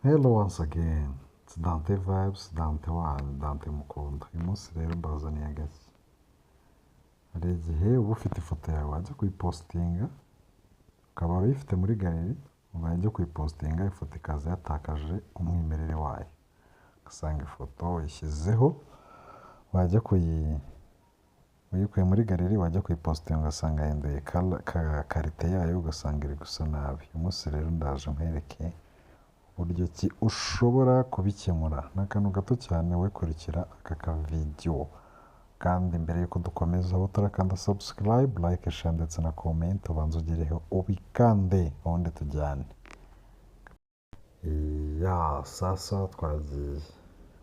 Hello once again, it's Dante Vibes, Dante One, Dante Mukunda. Uyu munsi rero mbazaniye agashya. Hari igihe uba ufite ifoto yawe wajya kuyipositinga, ukaba uyifite muri galeri, wajya kuyipositinga ifoto ikaza yatakaje umwimerere wayo. Ugasanga ifoto uyishyizeho, wajya uyikuye muri galeri, wajya kuyipositinga ugasanga yahinduye karite yayo, ugasanga iri gusa nabi. Uyu munsi rero ndaje nkwereke uburyo ki ushobora kubikemura. Ni akantu gato cyane, we kurikira aka kavidewo. Kandi mbere y'uko dukomeza, aho utarakanda subscribe, like, share ndetse na comment, ubanza ugereho ubikande, ubundi tujyane. Sasa twagiye.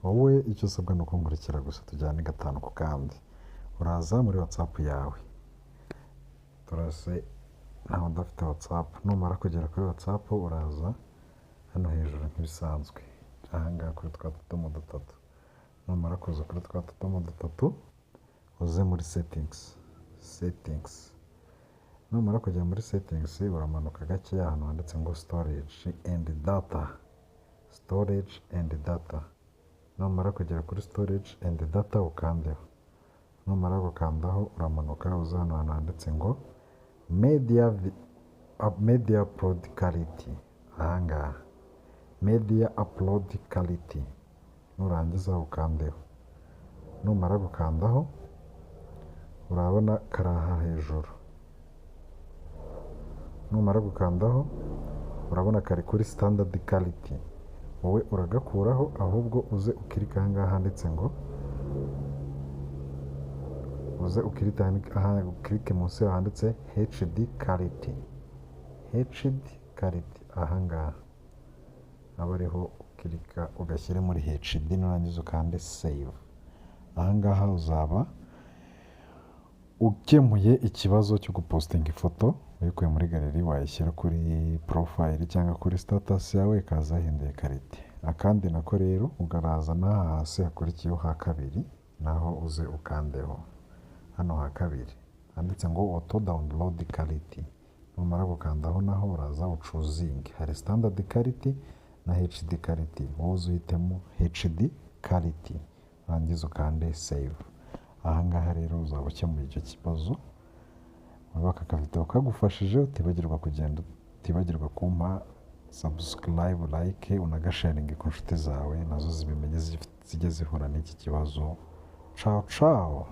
Wowe icyo usabwa ni ukunkurikira gusa, tujyane gatanu ku kandi. Uraza muri WhatsApp yawe. Turase ntawe udafite WhatsApp. Numara kugera kuri WhatsApp, uraza hano hejuru nk'ibisanzwe, ahangaha kuri twa tudomo dutatu. Numara kuza kuri twa tudomo dutatu, uze muri settings. Numara kujya muri settings, uramanuka gakeya ahantu handitse ngo storage and data. Numara kugera kuri storage and data, ukandeho. Numara gukandaho, uramanuka uza hano hantu handitse ngo media upload quality. Ahangaha media upload quality, nurangiza ukandeho. Numara gukandaho, urabona karaha hejuru. Numara gukandaho, urabona kari kuri standard quality. Wowe uragakuraho, ahubwo uze ukirika ahangaha handitse ngo, ukirike munsi handitse HD quality. Ahangaha aba ariho ukirika ugashyire muri HD, nurangiza ukande save. Ahangaha uzaba ukemuye ikibazo cyo gupostinga ifoto uyikuye muri galeri, wayishyira kuri profile cyangwa kuri status yawe, ikaza yahinduye karite. Akandi nako rero, ugaraza n'aha hasi hakurikiyeho ha kabiri, naho uze ukandeho. Hano ha kabiri handitse ngo auto download quality. Numara gukandaho naho uraza ucuzinge, hari standard quality na HD quality. Wowe uhitemo HD quality, urangiza ukande save. Ahangaha rero uzaba ukemuye icyo kibazo. Aka kavidewo kagufashije, utibagirwa kumpa subscribe, like, unagasharinge ku nshuti zawe nazo zibimenye, zijye zihura n'iki kibazo. Ciao ciao.